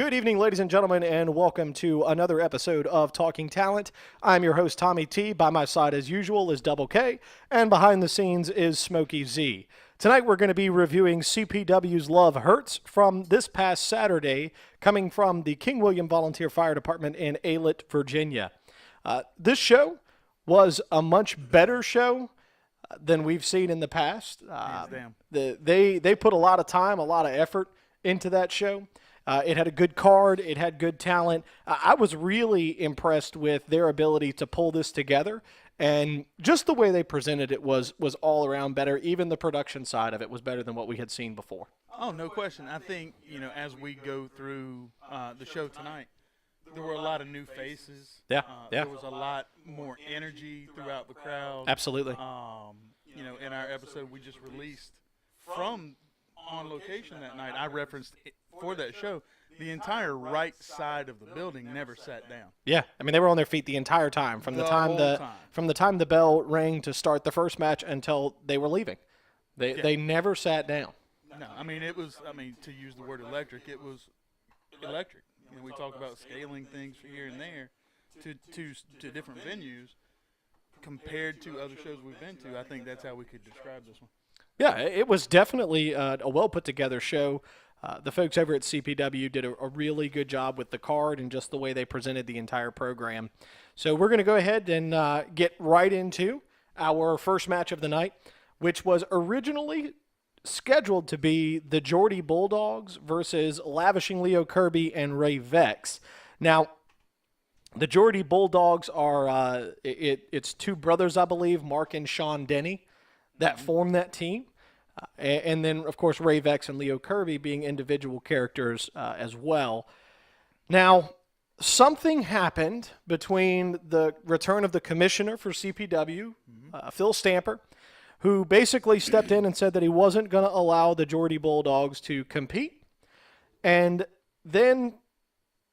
Good evening, ladies and gentlemen, and welcome to another episode of Talking Talent. I'm your host, Tommy T. By my side, as usual, is Double K, and behind the scenes is Smokey Z. Tonight, we're going to be reviewing CPW's Love Hurts from this past Saturday, coming from the King William Volunteer Fire Department in Aylett, Virginia. This show was a much better show than we've seen in the past. They put a lot of time, a lot of effort into that show. It had a good card. It had good talent. I was really impressed with their ability to pull this together, and just the way they presented it was all around better. Even the production side of it was better than what we had seen before. Oh, no question. I think, as we go through the show tonight, there were a lot of new faces. Yeah. There was a lot more energy throughout the crowd. Absolutely. In our episode we just released from on location that night, I referenced for that show, the entire right side of the building never sat down. Yeah, I mean they were on their feet the entire time from the time the bell rang to start the first match until they were leaving. They never sat down. No, to use the word electric, it was electric. We talk about scaling things here and there to different venues compared to other shows we've been to. I think that's how we could describe this one. Yeah, it was definitely a well-put-together show. The folks over at CPW did a really good job with the card and just the way they presented the entire program. So we're going to go ahead and get right into our first match of the night, which was originally scheduled to be the Geordie Bulldogs versus Lavishing Leo Kirby and Ray Vex. Now, the Geordie Bulldogs are it's two brothers, I believe, Mark and Sean Denny, that form that team. And then, of course, Ray Vex and Leo Kirby being individual characters as well. Now, something happened between the return of the commissioner for CPW, Phil Stamper, who basically stepped in and said that he wasn't going to allow the Geordie Bulldogs to compete. And then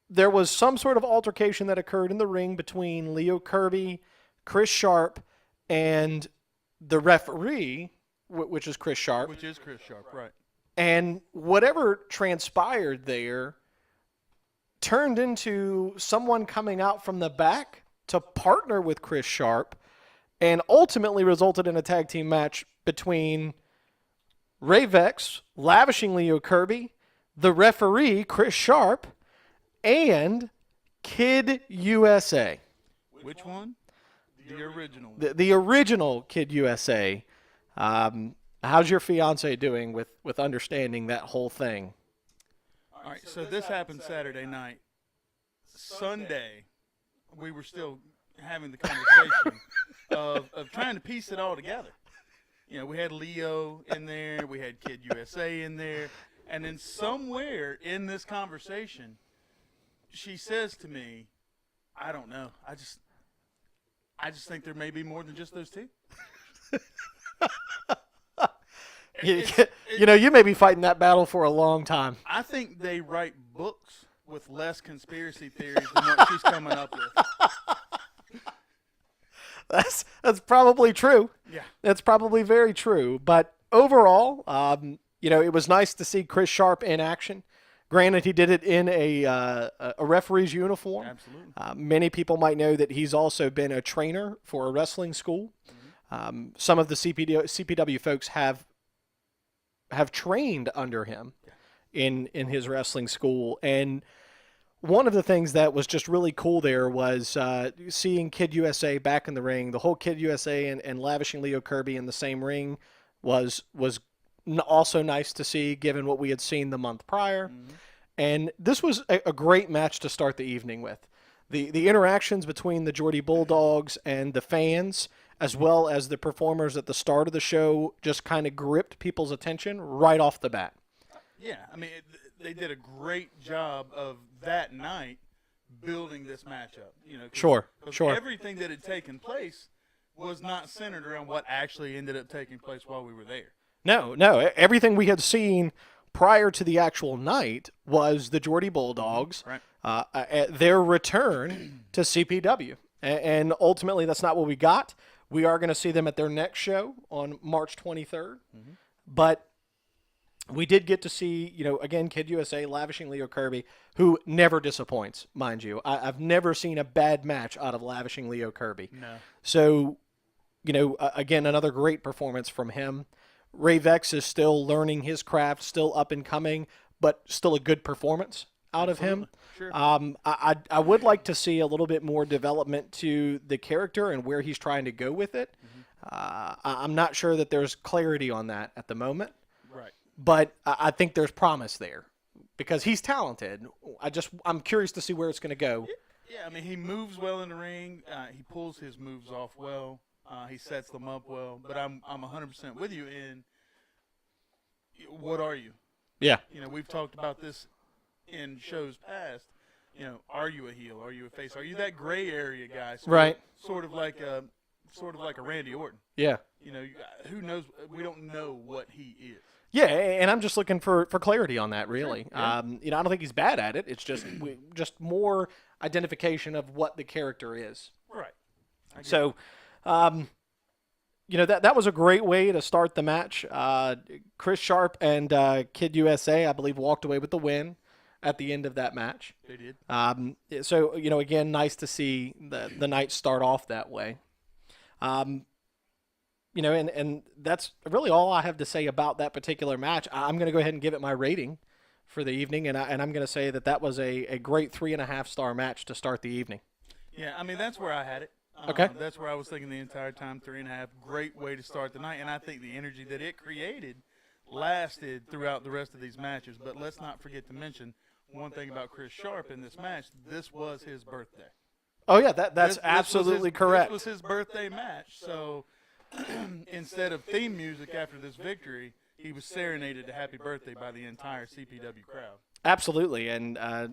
there was some sort of altercation that occurred in the ring between Leo Kirby, Chris Sharp, and the referee, which is Chris Sharp. Which is Chris Sharp, right. And whatever transpired there turned into someone coming out from the back to partner with Chris Sharp and ultimately resulted in a tag team match between Ray Vex, Lavishing Leo Kirby, the referee, Chris Sharp, and Kid USA. Which one? The original. The original Kid USA. How's your fiance doing with understanding that whole thing? All right, so this happened Saturday night. Sunday, we were still having the conversation of trying to piece it all together. We had Leo in there, we had Kid USA in there, and then somewhere in this conversation, she says to me, I don't know, I just think there may be more than just those two. You may be fighting that battle for a long time. I think they write books with less conspiracy theories than what she's coming up with. That's probably true. Yeah. That's probably very true. But overall, it was nice to see Chris Sharp in action. Granted, he did it in a referee's uniform. Absolutely. Many people might know that he's also been a trainer for a wrestling school. Some of the CPW folks have trained under him in his wrestling school. And one of the things that was just really cool there was seeing Kid USA back in the ring. The whole Kid USA and Lavishing Leo Kirby in the same ring was also nice to see, given what we had seen the month prior. And this was a great match to start the evening with. The interactions between the Geordie Bulldogs and the fans, as well as the performers at the start of the show, just kind of gripped people's attention right off the bat. Yeah, they did a great job of that night building this matchup. Sure. Everything that had taken place was not centered around what actually ended up taking place while we were there. No. Everything we had seen prior to the actual night was the Geordie Bulldogs, their return to CPW. And ultimately, that's not what we got. We are going to see them at their next show on March 23rd. But We did get to see, again, Kid USA lavishing Leo Kirby, who never disappoints, mind you. I've never seen a bad match out of lavishing Leo Kirby. No. So, again, another great performance from him. Ray Vex is still learning his craft, still up and coming, but still a good performance out of him. Sure. I would like to see a little bit more development to the character and where he's trying to go with it. I'm not sure that there's clarity on that at the moment. Right. But I think there's promise there because he's talented. I'm curious to see where it's going to go. Yeah, I mean, he moves well in the ring. He pulls his moves off well. He sets them up well. But I'm 100% with you in what are you? Yeah. We've talked about this in shows past. Are you a heel? Are you a face? Are you that gray area guy? Right. Sort of like a Randy Orton. Yeah. Who knows? We don't know what he is. Yeah, and I'm just looking for clarity on that, really. Sure, yeah. I don't think he's bad at it. It's just more identification of what the character is. Right. So, that was a great way to start the match. Chris Sharp and Kid USA, I believe, walked away with the win at the end of that match. They did. So, again, nice to see the night start off that way. And that's really all I have to say about that particular match. I'm going to go ahead and give it my rating for the evening, and I'm going to say that was a great 3.5-star match to start the evening. Yeah, I mean, that's where I had it. Okay. That's where I was thinking the entire time, 3.5. Great way to start the night, and I think the energy that it created lasted throughout the rest of these matches. But let's not forget to mention one thing about Chris Sharp in this match. This was his birthday. Oh, yeah, that's absolutely correct. This was his birthday match, so instead of theme music after this victory, he was serenaded to happy birthday by the entire CPW crowd. Absolutely, and I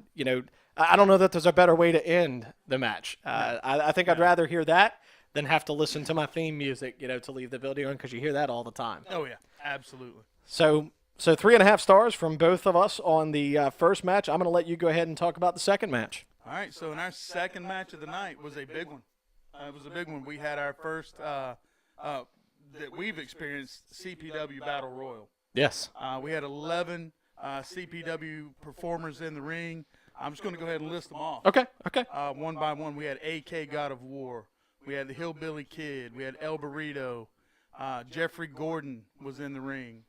don't know that there's a better way to end the match. I think I'd rather hear that than have to listen to my theme music, to leave the building on, because you hear that all the time. Oh yeah, absolutely. So 3.5 stars from both of us on the first match. I'm going to let you go ahead and talk about the second match. All right, so in our second match of the night was a big one. It was a big one. We had our first that we've experienced CPW Battle Royal. Yes. We had 11 CPW performers in the ring. I'm just going to go ahead and list them off. Okay. One by one. We had AK God of War. We had the Hillbilly Kid. We had El Burrito. Jeffrey Gordon was in the ring.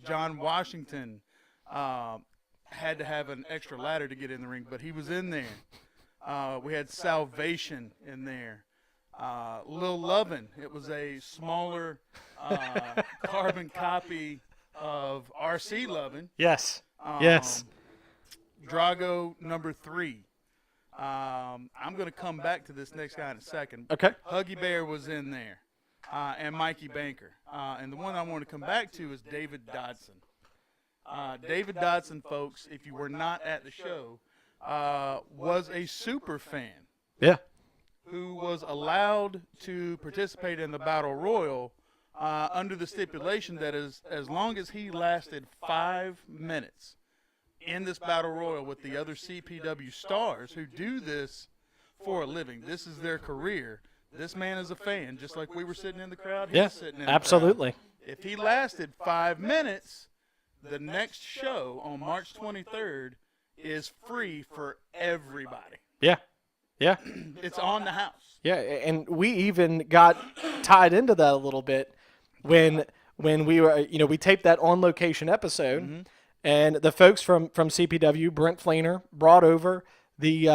John Washington had to have an extra ladder to get in the ring, but he was in there. We had Salvation in there. Lil Lovin', it was a smaller carbon copy of RC Lovin'. Yes. Yes. Drago number 3. I'm going to come back to this next guy in a second. Okay. Huggy Bear was in there, and Mikey Banker. And the one I want to come back to is David Dodson. David Dodson, folks, if you were not at the show, was a super fan. Yeah. Who was allowed to participate in the Battle Royal under the stipulation that as long as he lasted 5 minutes in this Battle Royal with the other CPW stars who do this for a living. This is their career. This man is a fan, just like we were sitting in the crowd. He was sitting in the absolutely. crowd. If he lasted 5 minutes, the next show on March 23rd is free for everybody. Yeah. Yeah. It's on the house. Yeah, and we even got tied into that a little bit when we were, we taped that on location episode. Mm-hmm. And the folks from CPW, Brent Flainer, brought over the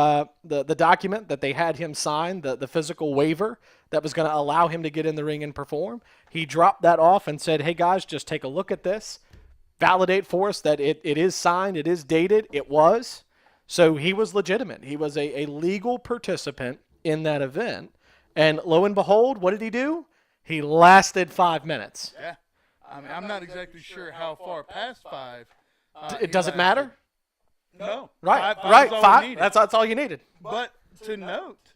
document that they had him sign, the physical waiver that was going to allow him to get in the ring and perform. He dropped that off and said, hey, guys, just take a look at this. Validate for us that it is signed, it is dated, it was. So he was legitimate. He was a legal participant in that event. And lo and behold, what did he do? He lasted 5 minutes. Yeah. I mean, I'm not exactly sure how far past 5. It doesn't matter? No. Right. Five. That's all you needed. But to note,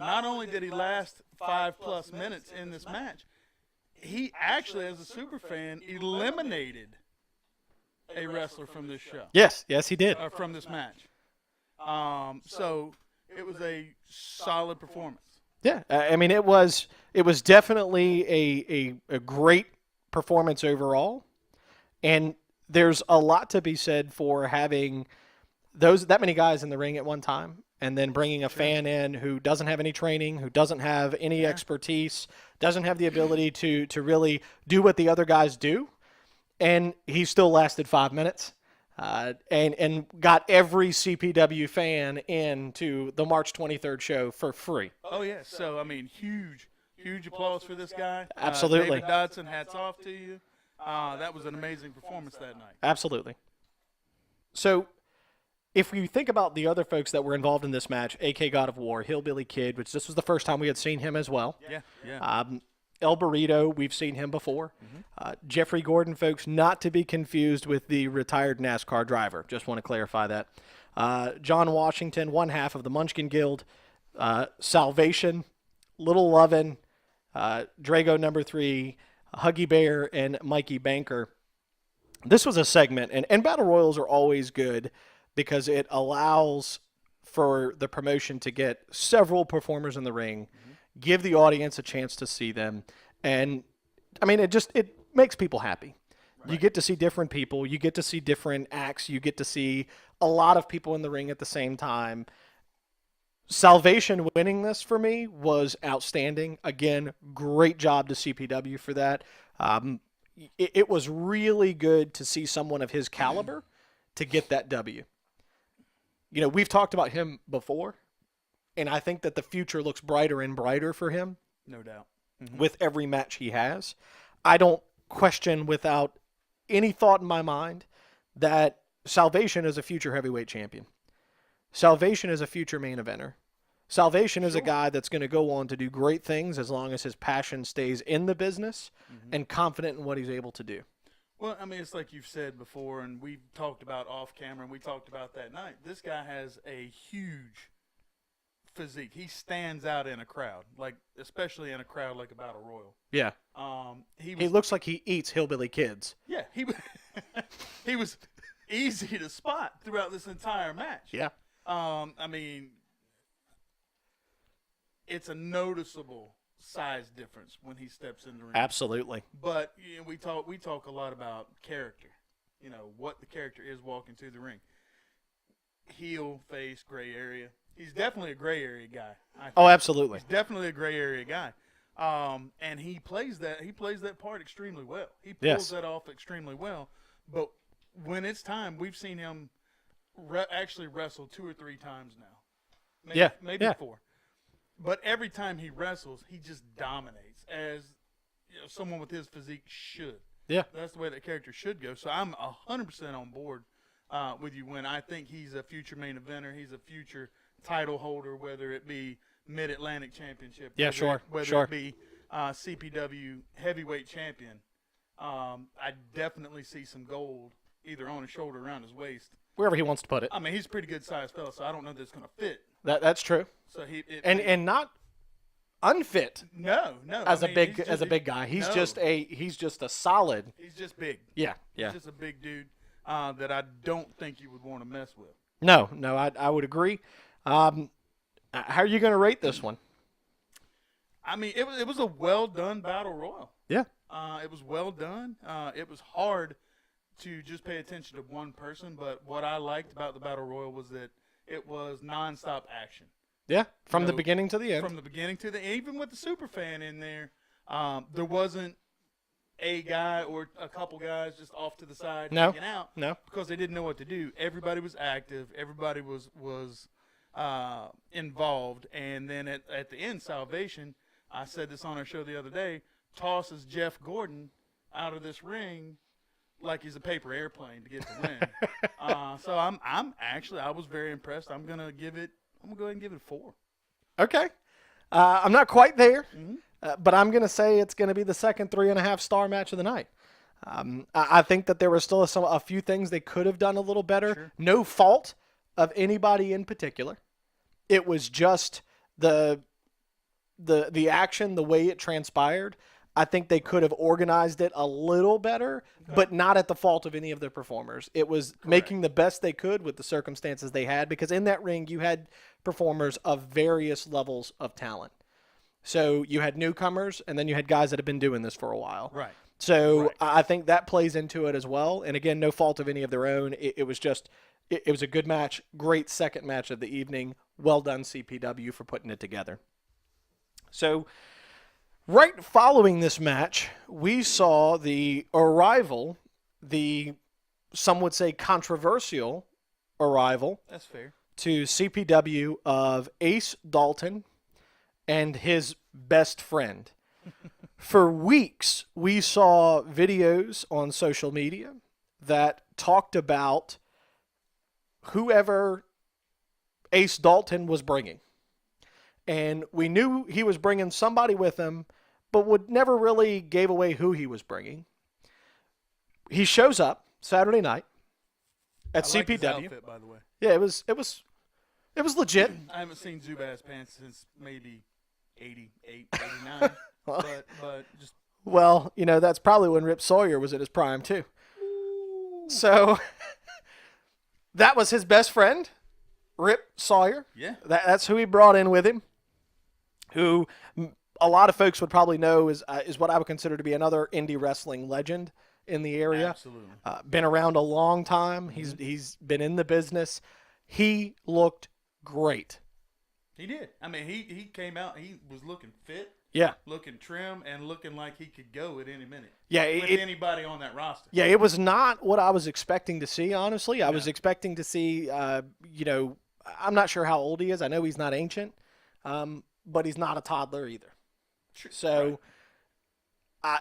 not only did he last 5+ minutes in this match, he actually, as a super fan, eliminated a wrestler from this show. Yes, he did. From this match. So it was a solid performance. Yeah, I mean it was definitely a great performance overall, and there's a lot to be said for having that many guys in the ring at one time, and then bringing a fan in who doesn't have any training, who doesn't have any expertise, doesn't have the ability to really do what the other guys do, and he still lasted 5 minutes, and got every CPW fan into the March 23rd show for free. Oh yeah, so I mean, huge applause for this guy. Absolutely. David Dodson, hats off to you. That was an amazing performance that night. Absolutely. So, if we think about the other folks that were involved in this match, AK God of War, Hillbilly Kid, which this was the first time we had seen him as well. Yeah. El Burrito, we've seen him before. Jeffrey Gordon, folks, not to be confused with the retired NASCAR driver. Just want to clarify that. John Washington, one half of the Munchkin Guild. Salvation, Little Lovin', Drago number 3, Huggy Bear, and Mikey Banker. This was a segment, and Battle Royals are always good because it allows for the promotion to get several performers in the ring, give the audience a chance to see them, and I mean, it makes people happy. Right. You get to see different people, you get to see different acts, you get to see a lot of people in the ring at the same time. Salvation winning this for me was outstanding. Again, great job to CPW for that. It was really good to see someone of his caliber to get that W. You know, we've talked about him before, and I think that the future looks brighter and brighter for him. No doubt. With every match he has. I don't question without any thought in my mind that Salvation is a future heavyweight champion. Salvation is a future main eventer. Salvation is a guy that's going to go on to do great things as long as his passion stays in the business and confident in what he's able to do. Well, I mean, it's like you've said before, and we've talked about off camera, and we talked about that night. This guy has a huge physique. He stands out in a crowd, like especially in a crowd like a Battle Royal. Yeah. He looks like he eats hillbilly kids. Yeah, he was easy to spot throughout this entire match. Yeah. I mean, it's a noticeable size difference when he steps in the ring. Absolutely. But you know, we talk a lot about character. You know, what the character is walking to the ring. Heel, face, gray area. He's definitely a gray area guy. Oh, absolutely. He's definitely a gray area guy. And he plays that part extremely well. He pulls that off extremely well. But when it's time, we've seen him actually wrestle 2 or 3 times now. Maybe 4. But every time he wrestles, he just dominates, as you know, someone with his physique should. Yeah. That's the way that character should go. So I'm 100% on board with you when I think he's a future main eventer. He's a future title holder, whether it be Mid-Atlantic Championship. Whether it be CPW heavyweight champion. I definitely see some gold either on his shoulder or around his waist. Wherever he wants to put it. I mean, he's a pretty good sized fella, so I don't know that it's going to fit. That's true. So and not unfit. No. As a big guy, he's just a solid. He's just big. Yeah. He's just a big dude that I don't think you would want to mess with. No, I would agree. How are you going to rate this one? I mean, it was a well done battle royal. Yeah. It was well done. It was hard to just pay attention to one person, but what I liked about the battle royal was that it was nonstop action. Yeah, from the beginning to the end. From the beginning to the end, even with the super fan in there, there wasn't a guy or a couple guys just off to the side hanging out. No, because they didn't know what to do. Everybody was active. Everybody was involved. And then at the end, Salvation, I said this on our show the other day, tosses Jeff Gordon out of this ring like he's a paper airplane to get the win. So I was very impressed. I'm gonna go ahead and give it 4. Okay. I'm not quite there, but I'm gonna say it's gonna be the second 3.5-star match of the night. I think that there were still a few things they could have done a little better. Sure. No fault of anybody in particular. It was just the action, the way it transpired. I think they could have organized it a little better, but not at the fault of any of the performers. It was making the best they could with the circumstances they had, because in that ring you had performers of various levels of talent. So you had newcomers, and then you had guys that have been doing this for a while. Right. So Right. I think that plays into it as well. And again, no fault of any of their own. It was just, it was a good match. Great second match of the evening. Well done, CPW, for putting it together. So right following this match, we saw the arrival, the some would say controversial arrival That's fair. to CPW of Ace Dalton and his best friend. For weeks, we saw videos on social media that talked about whoever Ace Dalton was bringing. And we knew he was bringing somebody with him, but would never really gave away who he was bringing. He shows up Saturday night at I like his CPW. outfit, by the way. Yeah, it was legit. I haven't seen Zubaz pants since maybe 88, 89. but just Well, that's probably when Rip Sawyer was at his prime too. So that was his best friend, Rip Sawyer. yeah. That's who he brought in with him. Who a lot of folks would probably know is what I would consider to be another indie wrestling legend in the area. Absolutely. Been around a long time. He's been in the business. He looked great. He did. I mean, he came out. He was looking fit, Yeah. looking trim, and looking like he could go at any minute. Yeah, with anybody on that roster. Yeah, it was not what I was expecting to see, honestly. I was expecting to see, I'm not sure how old he is. I know he's not ancient, but he's not a toddler either. So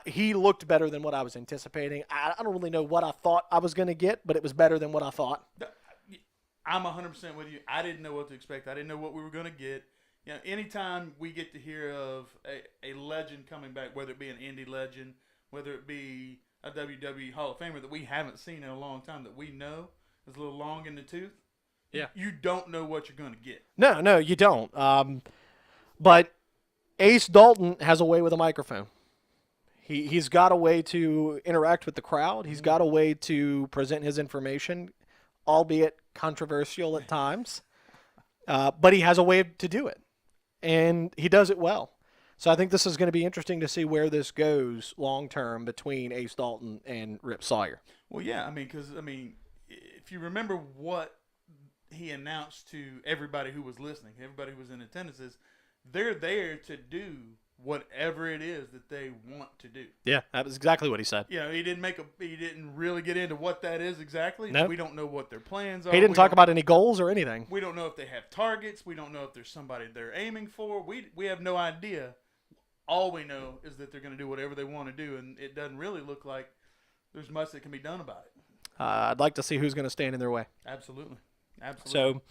he looked better than what I was anticipating. I don't really know what I thought I was going to get, but it was better than what I thought. I'm 100% with you. I didn't know what to expect. I didn't know what we were going to get. Anytime we get to hear of a legend coming back, whether it be an indie legend, whether it be a WWE Hall of Famer that we haven't seen in a long time, that we know is a little long in the tooth, you don't know what you're going to get. No, you don't. But Ace Dalton has a way with a microphone. He's got a way to interact with the crowd. He's got a way to present his information, albeit controversial at times. But he has a way to do it, and he does it well. So I think this is going to be interesting to see where this goes long term between Ace Dalton and Rip Sawyer. Well, yeah, because if you remember what he announced to everybody who was listening, everybody who was in attendance, is they're there to do whatever it is that they want to do. Yeah, that was exactly what he said. He didn't really get into what that is exactly. Nope. We don't know what their plans are. He didn't talk about any goals or anything. We don't know if they have targets. We don't know if there's somebody they're aiming for. We have no idea. All we know is that they're going to do whatever they want to do, and it doesn't really look like there's much that can be done about it. I'd like to see who's going to stand in their way. Absolutely. So,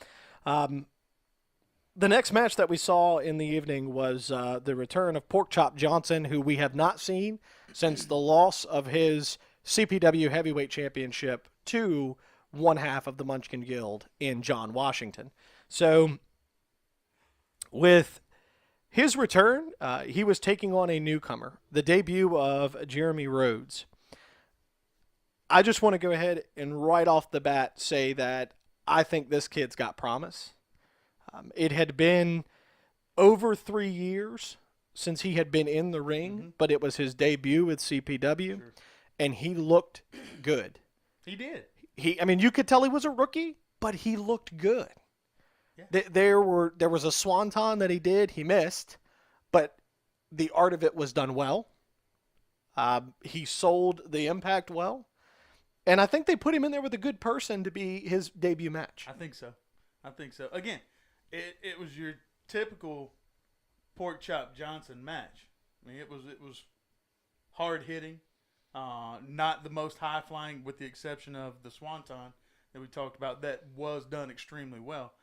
the next match that we saw in the evening was the return of Porkchop Johnson, who we have not seen since the loss of his CPW Heavyweight Championship to one half of the Munchkin Guild in John Washington. So, with his return, he was taking on a newcomer, the debut of Jeremy Rhodes. I just want to go ahead and right off the bat say that I think this kid's got promise. It had been over 3 years since he had been in the ring, but it was his debut with CPW, and he looked good. He did. You could tell he was a rookie, but he looked good. Yeah. There was a swanton that he did. He missed, but the art of it was done well. He sold the impact well, and I think they put him in there with a good person to be his debut match. I think so. Again, it was your typical Porkchop Johnson match. It was hard hitting, not the most high flying, with the exception of the swanton that we talked about. That was done extremely well.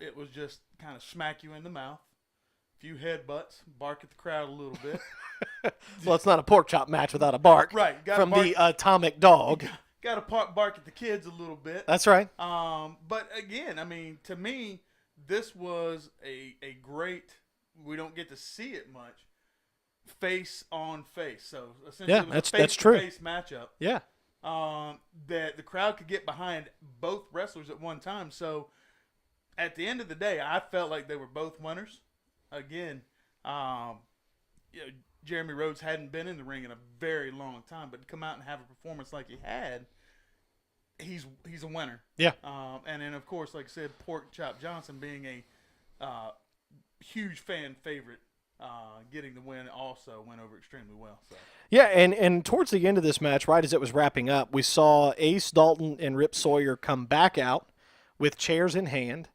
It was just kind of smack you in the mouth, a few headbutts, bark at the crowd a little bit. Well, it's not a pork chop match without a bark. Right. From the atomic dog. Got to bark at the kids a little bit. That's right. But again, to me, this was a great, we don't get to see it much, face on face. So essentially, yeah, it was that's true. a face matchup. Yeah. That the crowd could get behind both wrestlers at one time. So at the end of the day, I felt like they were both winners. Again, Jeremy Rhodes hadn't been in the ring in a very long time, but to come out and have a performance like he had, he's a winner. Yeah. And then, of course, like I said, Pork Chop Johnson being a huge fan favorite, getting the win also went over extremely well. So. Yeah, and towards the end of this match, right as it was wrapping up, we saw Ace Dalton and Rip Sawyer come back out with chairs in hand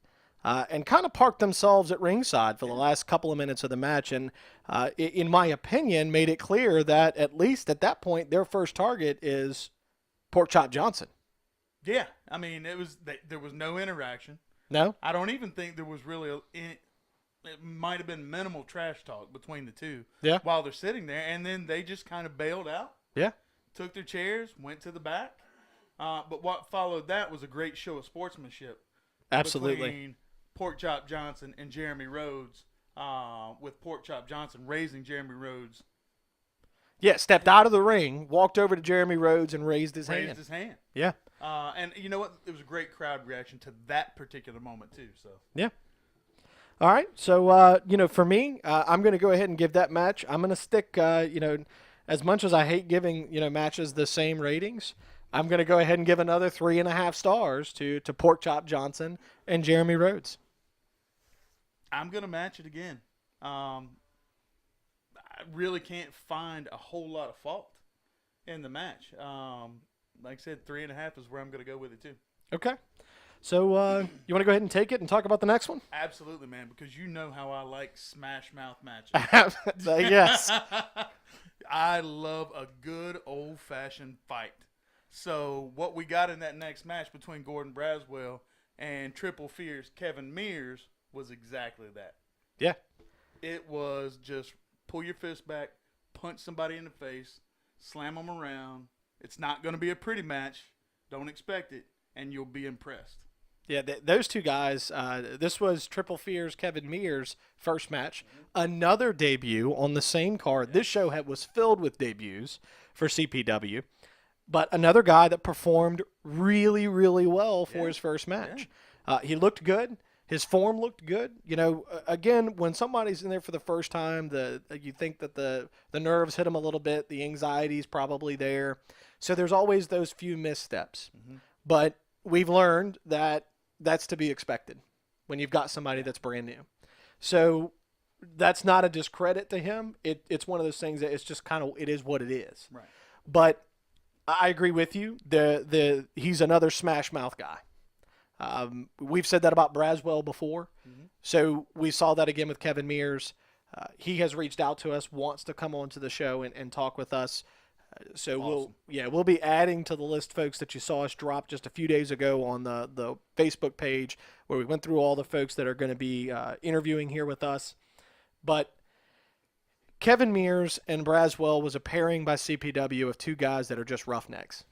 and kind of parked themselves at ringside for the last couple of minutes of the match. And in my opinion, made it clear that at least at that point, their first target is Pork Chop Johnson. Yeah, I mean, there was no interaction. No? I don't even think there was really it might have been minimal trash talk between the two while they're sitting there, and then they just kind of bailed out. Yeah. Took their chairs, went to the back. But what followed that was a great show of sportsmanship. Absolutely. Between Pork Chop Johnson and Jeremy Rhodes, with Pork Chop Johnson raising Jeremy Rhodes. Yeah, stepped out of the ring, walked over to Jeremy Rhodes and raised his hand. Yeah. And you know what? It was a great crowd reaction to that particular moment, too. So. Yeah. All right. So, for me, I'm going to go ahead and give that match. I'm going to stick, as much as I hate giving, matches the same ratings, I'm going to go ahead and give another 3.5 stars to Pork Chop Johnson and Jeremy Rhodes. I'm going to match it again. I really can't find a whole lot of fault in the match. Like I said, 3.5 is where I'm going to go with it, too. Okay. So you want to go ahead and take it and talk about the next one? Absolutely, man, because you know how I like smash mouth matches. Yes. I love a good old-fashioned fight. So what we got in that next match between Gordon Braswell and Triple Fierce Kevin Mears was exactly that. Yeah. It was just pull your fist back, punch somebody in the face, slam them around. It's not going to be a pretty match. Don't expect it, and you'll be impressed. Yeah, those two guys, this was Triple Fierce Kevin Mears' first match. Another debut on the same card. This show was filled with debuts for CPW. But another guy that performed really, really well for his first match. Yeah. He looked good. His form looked good. Again, when somebody's in there for the first time, you think that the nerves hit him a little bit. The anxiety's probably there. So there's always those few missteps. Mm-hmm. But we've learned that that's to be expected when you've got somebody that's brand new. So that's not a discredit to him. It's one of those things that it's just kind of, it is what it is. Right. But I agree with you. He's another smash mouth guy. We've said that about Braswell before. Mm-hmm. So we saw that again with Kevin Mears. He has reached out to us, wants to come on to the show and talk with us. So awesome. We'll be adding to the list, folks, that you saw us drop just a few days ago on the Facebook page where we went through all the folks that are going to be interviewing here with us. But Kevin Mears and Braswell was a pairing by CPW of two guys that are just roughnecks.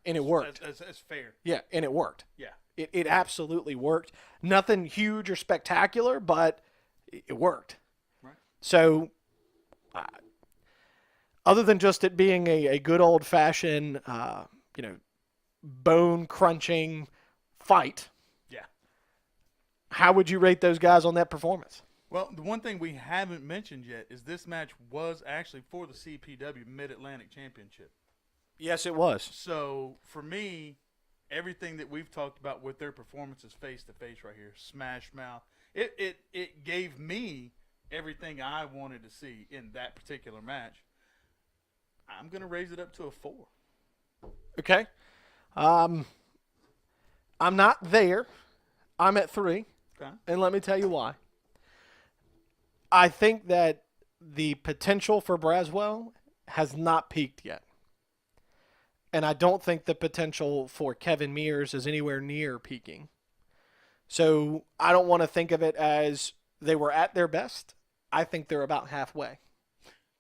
And it worked. That's fair. Yeah, and it worked. Yeah. It absolutely worked. Nothing huge or spectacular, but it worked. Right. So other than just it being a good old-fashioned, bone-crunching fight, how would you rate those guys on that performance? Well, the one thing we haven't mentioned yet is this match was actually for the CPW Mid-Atlantic Championship. Yes, it was. So, for me, everything that we've talked about with their performances face-to-face right here, smash mouth, it gave me everything I wanted to see in that particular match. I'm going to raise it up to a 4. Okay. I'm not there. I'm at 3. Okay. And let me tell you why. I think that the potential for Braswell has not peaked yet. And I don't think the potential for Kevin Mears is anywhere near peaking. So I don't want to think of it as they were at their best. I think they're about halfway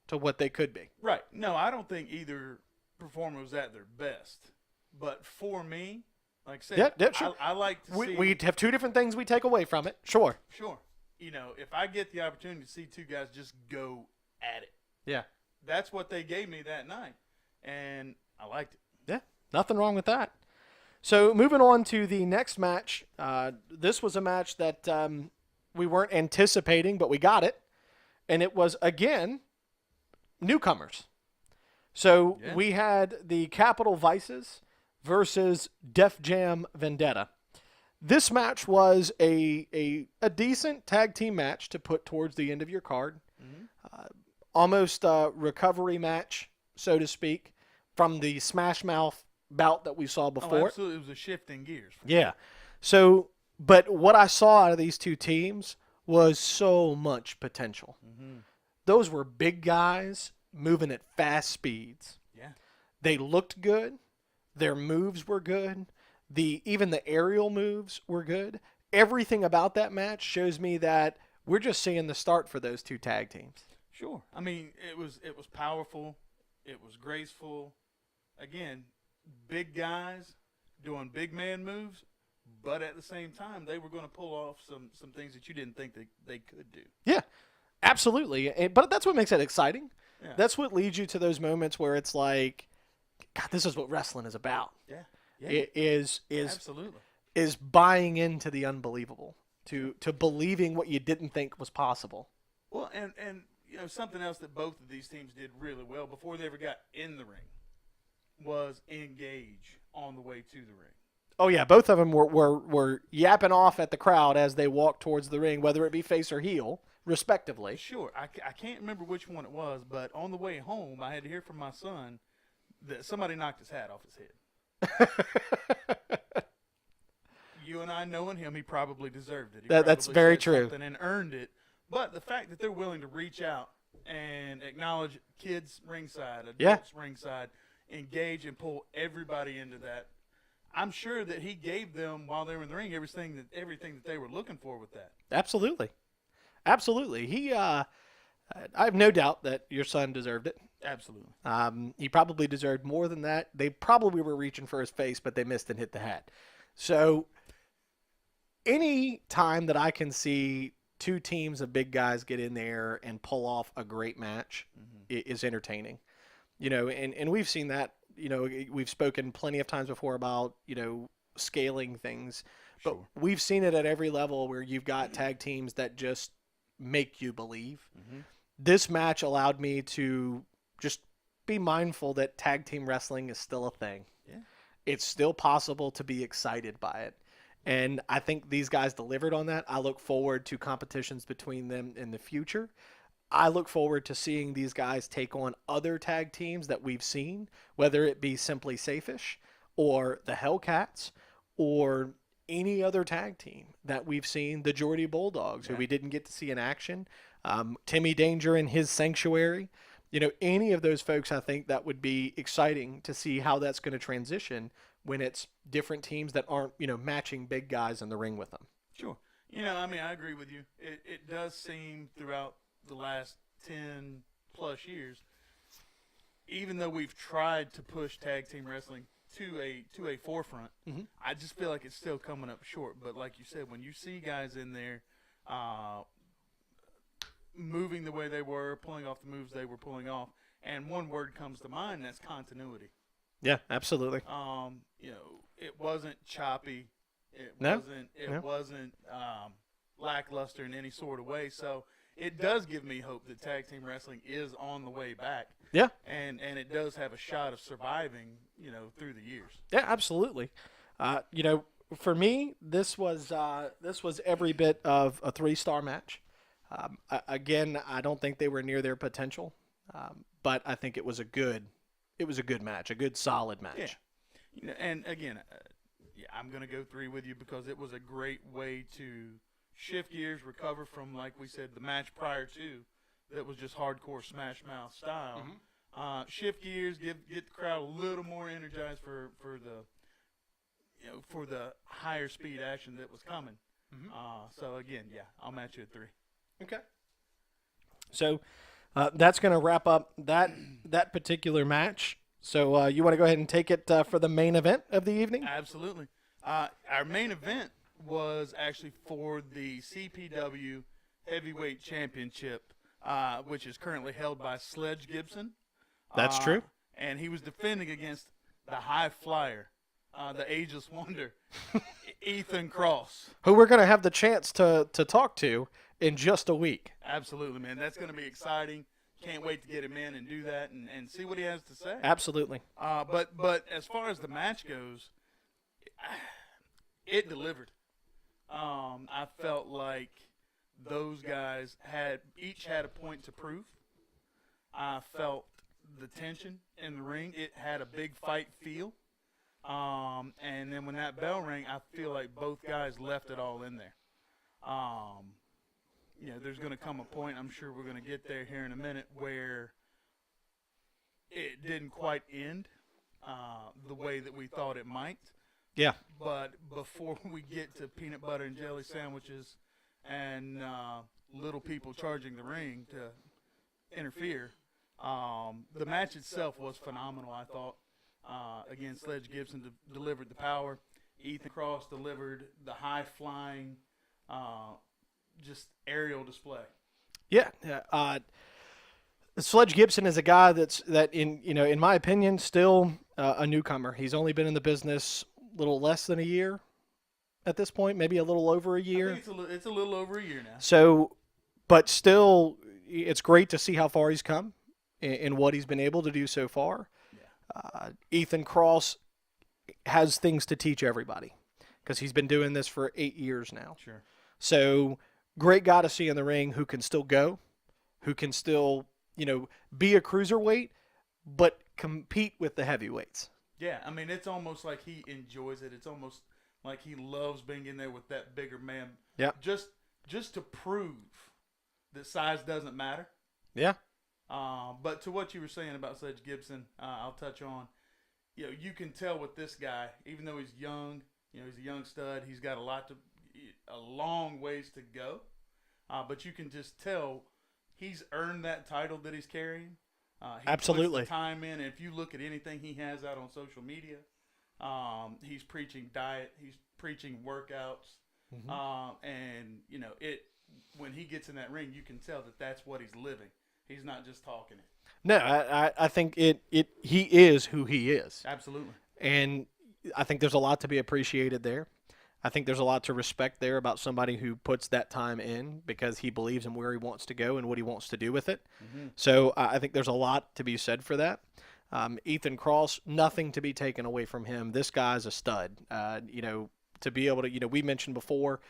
to what they could be. Right. No, I don't think either performer was at their best. But for me, like I said, sure. I like to see. We have two different things we take away from it. Sure. Sure. If I get the opportunity to see two guys just go at it. Yeah. That's what they gave me that night. And I liked it. Yeah. Nothing wrong with that. So moving on to the next match. This was a match that we weren't anticipating, but we got it. and it was, again, newcomers. So Yeah. we had the Capital Vices versus Def Jam Vendetta. This match was a decent tag team match to put towards the end of your card. Almost a recovery match, so to speak, from the Smash Mouth bout that we saw Oh, before. absolutely. It was a shift in gears. Yeah. So, but what I saw out of these two teams was so much potential. Those were big guys moving at fast speeds. Yeah. They looked good. Their moves were good. Even the aerial moves were good. Everything about that match shows me that we're just seeing the start for those two tag teams. Sure. I mean, it was powerful. It was graceful. Again, big guys doing big man moves, but at the same time, they were going to pull off some things that you didn't think that they could do. Yeah, absolutely. But that's what makes it exciting. Yeah. That's what leads you to those moments where it's like, God, this is what wrestling is about. Yeah. Yeah. It is Absolutely. is buying into the unbelievable, to believing what you didn't think was possible. Well, and something else that both of these teams did really well before they ever got in the ring was engage on the way to the ring. Oh yeah, both of them were yapping off at the crowd as they walked towards the ring, whether it be face or heel, respectively. Sure. I can't remember which one it was, but on the way home, I had to hear from my son that somebody knocked his hat off his head. You and I knowing him, he probably deserved it. That's probably very said true. something and earned it. But the fact that they're willing to reach out and acknowledge kids ringside, adults ringside, engage and pull everybody into that, I'm sure that he gave them, while they were in the ring, everything that they were looking for with that. Absolutely. He, I have no doubt that your son deserved it. Absolutely. He probably deserved more than that. They probably were reaching for his face, but they missed and hit the hat. So any time that I can see two teams of big guys get in there and pull off a great match is entertaining. And we've seen that. We've spoken plenty of times before about, scaling things. But Sure. we've seen it at every level where you've got tag teams that just make you believe. This match allowed me to just be mindful that tag team wrestling is still a thing. Yeah. It's still possible to be excited by it. And I think these guys delivered on that. I look forward to competitions between them in the future. I look forward to seeing these guys take on other tag teams that we've seen, whether it be Simply Safe-ish or the Hellcats or any other tag team that we've seen, the Geordie Bulldogs, who we didn't get to see in action, Timmy Danger and his Sanctuary. Any of those folks, I think that would be exciting to see how that's going to transition when it's different teams that aren't, matching big guys in the ring with them. Sure. I agree with you. It does seem throughout the last 10 plus years, even though we've tried to push tag team wrestling to a forefront, I just feel like it's still coming up short. But like you said, when you see guys in there moving the way they were, pulling off the moves they were pulling off, and one word comes to mind, that's continuity. Yeah, absolutely. It wasn't choppy. It No. wasn't lackluster in any sort of way. So it does give me hope that tag team wrestling is on the way back. Yeah. And it does have a shot of surviving, through the years. Yeah, absolutely. For me, this was every bit of a 3-star match. Again, I don't think they were near their potential, but I think it was a good match, a good solid match. Yeah. And again, I'm going to go 3 with you because it was a great way to shift gears, recover from, like we said, the match prior to that was just hardcore smash mouth style. Shift gears, get the crowd a little more energized for the higher speed action that was coming. So again, I'll match you at 3. Okay. So that's going to wrap up that particular match. So you want to go ahead and take it for the main event of the evening? Absolutely. Our main event was actually for the CPW Heavyweight Championship, which is currently held by Sledge Gibson. That's true. And he was defending against the high flyer, the ageless wonder, Ethan Cross. Who we're going to have the chance to talk to in just a week. Absolutely, man. That's going to be exciting. Can't wait to get him in and do that and see what he has to say. Absolutely. But as far as the match goes, it delivered. I felt like those guys each had a point to prove. I felt the tension in the ring. It had a big fight feel. And then when that bell rang, I feel like both guys left it all in there. There's going to come a point, I'm sure we're going to get there here in a minute, where it didn't quite end the way that we thought it might. Yeah. But before we get to peanut butter and jelly sandwiches and little people charging the ring to interfere, the match itself was phenomenal, I thought. Again, Sledge Gibson delivered the power. Ethan Cross delivered the high-flying, just aerial display. Yeah. Sledge Gibson is a guy in my opinion, still a newcomer. He's only been in the business a little less than a year at this point, maybe a little over a year. I think it's a little over a year now. So, but still, it's great to see how far he's come and what he's been able to do so far. Yeah. Ethan Cross has things to teach everybody because he's been doing this for 8 years now. Sure. So, great guy to see in the ring who can still go, who can still, be a cruiserweight, but compete with the heavyweights. Yeah, I mean, it's almost like he enjoys it. It's almost like he loves being in there with that bigger man. Yeah. Just to prove that size doesn't matter. Yeah. But to what you were saying about Sledge Gibson, I'll touch on. You can tell with this guy, even though he's young, he's a young stud. He's got a long ways to go. But you can just tell he's earned that title that he's carrying. He Absolutely. puts the time in. And if you look at anything he has out on social media, he's preaching diet. He's preaching workouts. Mm-hmm. And when he gets in that ring, you can tell that that's what he's living. He's not just talking it. No, I think he is who he is. Absolutely. And I think there's a lot to be appreciated there. I think there's a lot to respect there about somebody who puts that time in because he believes in where he wants to go and what he wants to do with it. Mm-hmm. So I think there's a lot to be said for that. Ethan Cross, nothing to be taken away from him. This guy's a stud. To be able to, we mentioned before,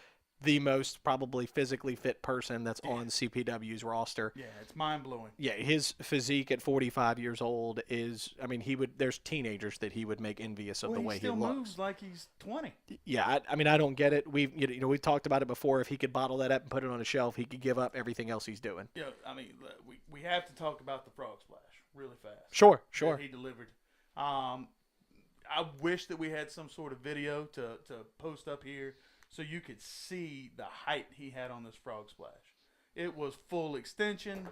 the most probably physically fit person that's on CPW's roster. Yeah, it's mind-blowing. Yeah, his physique at 45 years old is, there's teenagers that he would make envious of the way he looks. He still moves like he's 20. Yeah, I don't get it. We've talked about it before. If he could bottle that up and put it on a shelf, he could give up everything else he's doing. Yeah, we have to talk about the frog splash really fast. Sure. That he delivered. I wish that we had some sort of video to post up here so you could see the height he had on this frog splash. It was full extension,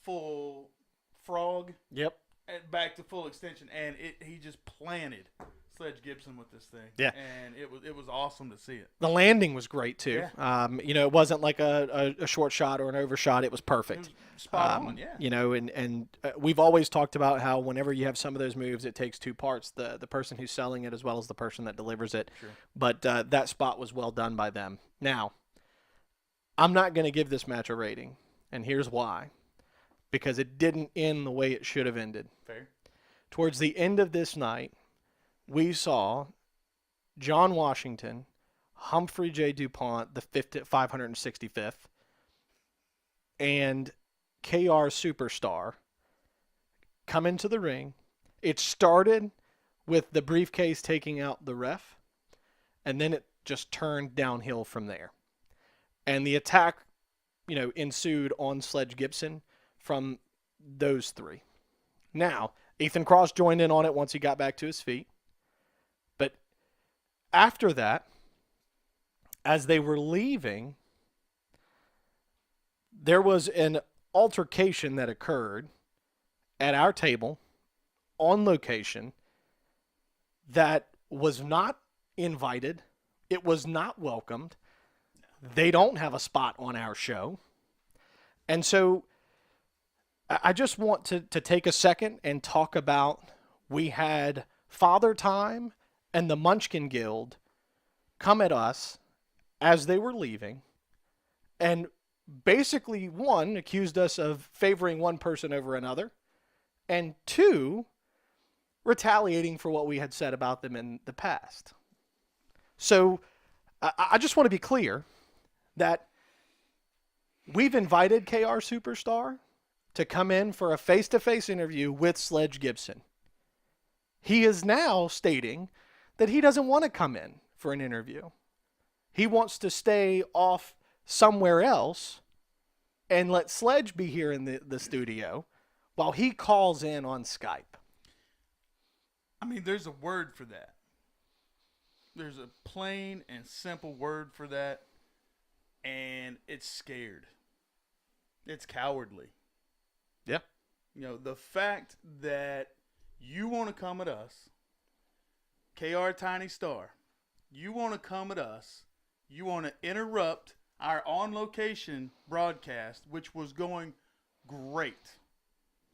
full frog. Yep. And back to full extension, and he just planted Sledge Gibson with this thing. Yeah. And it was awesome to see it. The landing was great too. Yeah. It wasn't like a short shot or an overshot. It was perfect. It was spot on, yeah. And we've always talked about how whenever you have some of those moves, it takes two parts: the person who's selling it as well as the person that delivers it. Sure. But that spot was well done by them. Now, I'm not going to give this match a rating, and here's why: because it didn't end the way it should have ended. Fair. Towards the end of this night, we saw John Washington, Humphrey J DuPont, the 565th, and KR Superstar come into the ring. It started with the briefcase taking out the ref, and then it just turned downhill from there. And the attack, ensued on Sledge Gibson from those three. Now, Ethan Cross joined in on it once he got back to his feet. But after that, as they were leaving, there was an altercation that occurred at our table on location that was not invited. It was not welcomed. They don't have a spot on our show. And so I just want to take a second and talk about, we had Father Time and the Munchkin Guild come at us as they were leaving and basically, one, accused us of favoring one person over another, and two, retaliating for what we had said about them in the past. So I just want to be clear that we've invited KR Superstar to come in for a face-to-face interview with Sledge Gibson. He is now stating that he doesn't want to come in for an interview. He wants to stay off somewhere else and let Sledge be here in the studio while he calls in on Skype. I mean, there's a word for that. There's a plain and simple word for that, and it's scared. It's cowardly. Yeah. You know, the fact that you want to come at us, KR Tiny Star, you want to come at us, you want to interrupt our on-location broadcast, which was going great.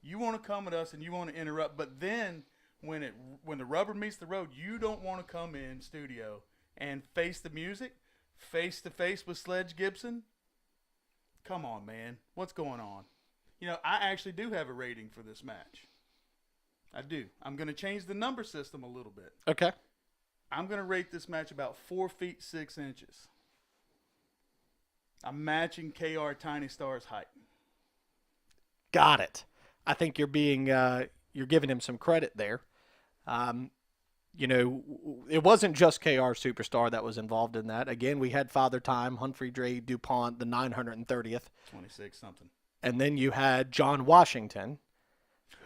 You want to come at us and you want to interrupt, but then when the rubber meets the road, you don't want to come in studio and face the music, face to face with Sledge Gibson. Come on, man. What's going on? You know, I actually do have a rating for this match. I do. I'm going to change the number system a little bit. Okay. I'm going to rate this match about 4 feet 6 inches. I'm matching KR Tiny Star's height. Got it. I think you're giving him some credit there. You know, it wasn't just KR Superstar that was involved in that. Again, we had Father Time, Humphrey J DuPont, the 930th. 26 something. And then you had John Washington,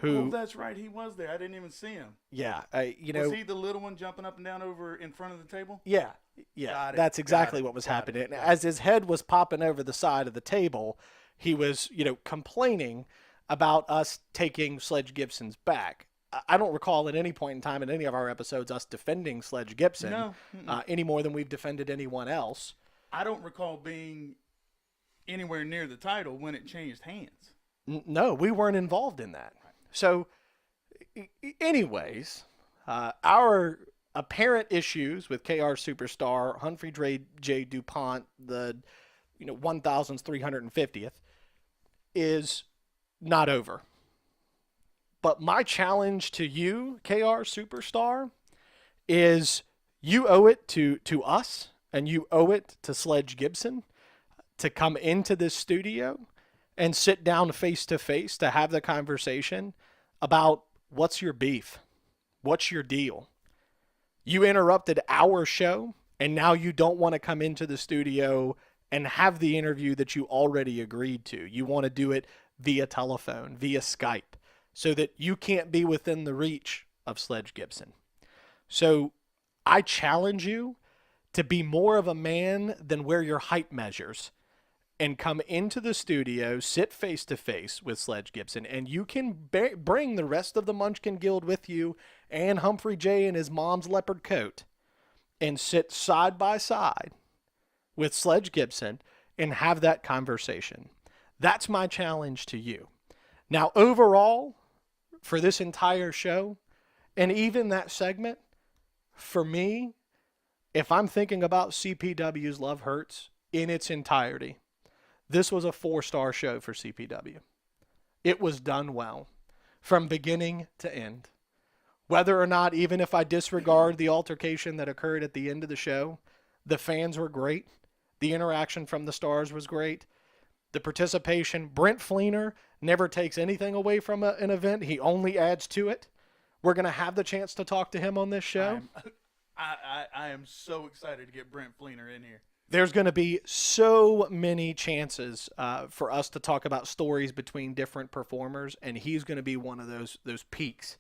who... Oh, that's right. He was there. I didn't even see him. Yeah. You know, was he the little one jumping up and down over in front of the table? Yeah. That's exactly what was happening. As his head was popping over the side of the table, he was, you know, complaining about us taking Sledge Gibson's back. I don't recall at any point in time in any of our episodes us defending Sledge Gibson any more than we've defended anyone else. I don't recall being anywhere near the title when it changed hands. No, we weren't involved in that. So, anyways, our apparent issues with KR Superstar, Humphrey J DuPont, the 1,350th, is not over. But my challenge to you, KR Superstar, is you owe it to us and you owe it to Sledge Gibson to come into this studio and sit down face to face to have the conversation about what's your beef, what's your deal. You interrupted our show and now you don't want to come into the studio and have the interview that you already agreed to. You want to do it via telephone, via Skype, so that you can't be within the reach of Sledge Gibson. So I challenge you to be more of a man than where your height measures and come into the studio, sit face to face with Sledge Gibson, and you can bring the rest of the Munchkin Guild with you and Humphrey J in his mom's leopard coat and sit side by side with Sledge Gibson and have that conversation. That's my challenge to you. Now, overall, for this entire show, and even that segment, for me, if I'm thinking about CPW's Love Hurts in its entirety, this was a 4-star show for CPW. It was done well, from beginning to end. Whether or not, even if I disregard the altercation that occurred at the end of the show, the fans were great. The interaction from the stars was great. The participation, Brent Fleener never takes anything away from an event. He only adds to it. We're going to have the chance to talk to him on this show. I am so excited to get Brent Fleener in here. There's going to be so many chances for us to talk about stories between different performers, and he's going to be one of those peaks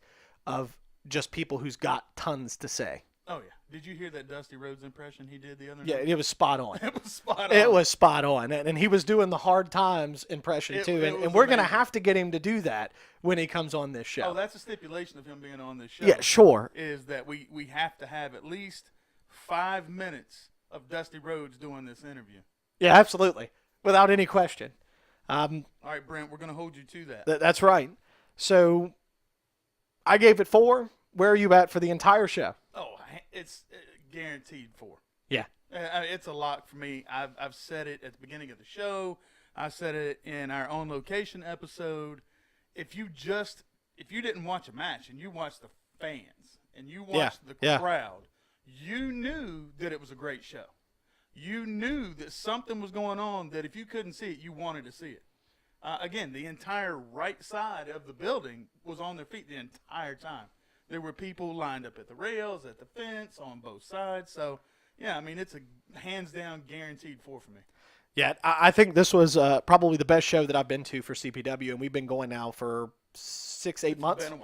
of just people who's got tons to say. Oh, yeah. Did you hear that Dusty Rhodes impression he did the other night? Yeah, it was spot on. It was spot on. It was spot on. And he was doing the Hard Times impression, too. And we're going to have to get him to do that when he comes on this show. Oh, that's a stipulation of him being on this show. Yeah, sure. Is that we have to have at least 5 minutes of Dusty Rhodes doing this interview. Yeah, absolutely. Without any question. All right, Brent, we're going to hold you to that. That's right. So I gave it 4. Where are you at for the entire show? Oh, it's guaranteed 4. Yeah. It's a lock for me. I've said it at the beginning of the show. I said it in our own location episode. If you didn't watch a match and you watched the fans and you watched the crowd, you knew that it was a great show. You knew that something was going on that if you couldn't see it, you wanted to see it. Again, the entire right side of the building was on their feet the entire time. There were people lined up at the rails, at the fence, on both sides. So, yeah, I mean, it's a hands-down guaranteed 4 for me. Yeah, I think this was probably the best show that I've been to for CPW, and we've been going now for 6-8 months. It's been a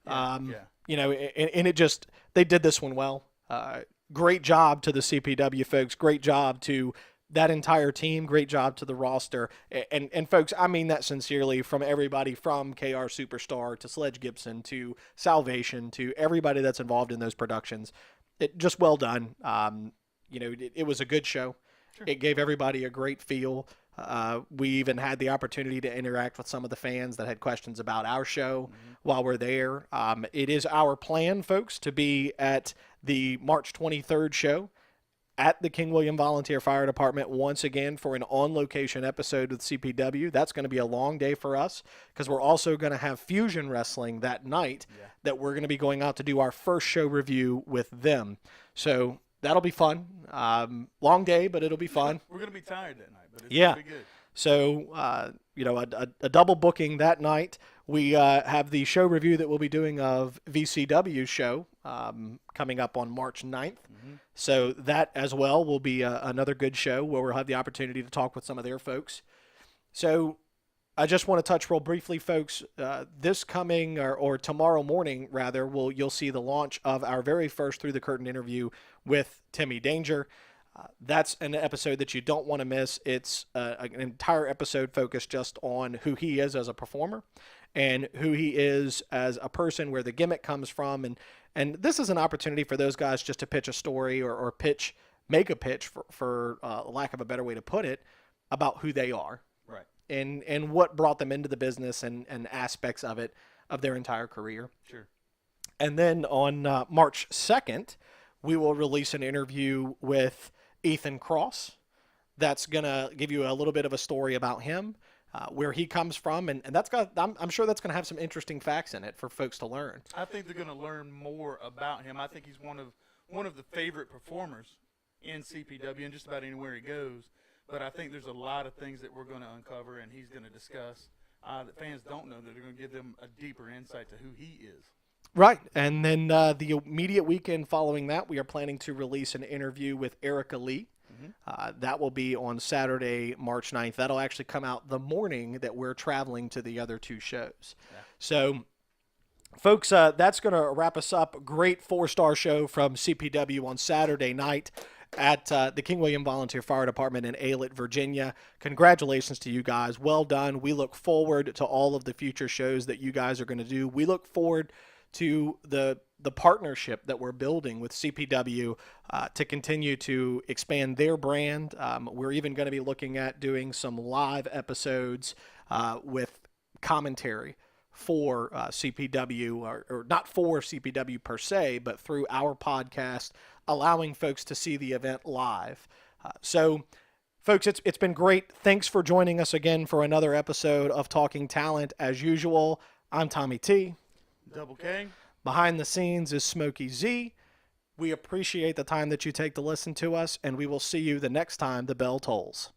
while. You know, and it just, they did this one well. Great job to the CPW folks. Great job to that entire team. Great job to the roster. And folks, I mean that sincerely, from everybody from KR Superstar to Sledge Gibson to Salvation to everybody that's involved in those productions. It just well done. You know, it was a good show. Sure. It gave everybody a great feel. We even had the opportunity to interact with some of the fans that had questions about our show while we're there. It is our plan, folks, to be at the March 23rd show at the King William Volunteer Fire Department once again for an on-location episode with CPW. That's going to be a long day for us because we're also going to have Fusion Wrestling that night that we're going to be going out to do our first show review with them. So that'll be fun. Long day, but it'll be fun. We're going to be tired that night, but it's going to be good. So, you know, a double booking that night. We have the show review that we'll be doing of VCW's show coming up on March 9th. So that as well will be another good show where we'll have the opportunity to talk with some of their folks. So I just want to touch real briefly, folks. This coming or tomorrow morning, rather, you'll see the launch of our very first Through the Curtain interview with Timmy Danger. That's an episode that you don't want to miss. It's an entire episode focused just on who he is as a performer and who he is as a person, where the gimmick comes from. And this is an opportunity for those guys just to pitch a story or make a pitch, for lack of a better way to put it, about who they are. Right. And what brought them into the business and aspects of it, of their entire career. Sure. And then on March 2nd, we will release an interview with Ethan Cross. That's going to give you a little bit of a story about him, where he comes from, and that's I'm sure that's going to have some interesting facts in it for folks to learn. I think they're going to learn more about him. I think he's one of the favorite performers in CPW and just about anywhere he goes. But I think there's a lot of things that we're going to uncover and he's going to discuss that fans don't know, that are going to give them a deeper insight to who he is. Right. And then the immediate weekend following that, we are planning to release an interview with Erica Lee. That will be on Saturday, March 9th. That'll actually come out the morning that we're traveling to the other two shows. Yeah. So, folks, that's going to wrap us up. Great 4-star show from CPW on Saturday night at the King William Volunteer Fire Department in Aylett, Virginia. Congratulations to you guys. Well done. We look forward to all of the future shows that you guys are going to do. We look forward to the partnership that we're building with CPW to continue to expand their brand. We're even going to be looking at doing some live episodes with commentary for CPW, or not for CPW per se, but through our podcast, allowing folks to see the event live. So, folks, it's been great. Thanks for joining us again for another episode of Talking Talent. As usual, I'm Tommy T. Double K. Behind the scenes is Smokey Z. We appreciate the time that you take to listen to us, and we will see you the next time the bell tolls.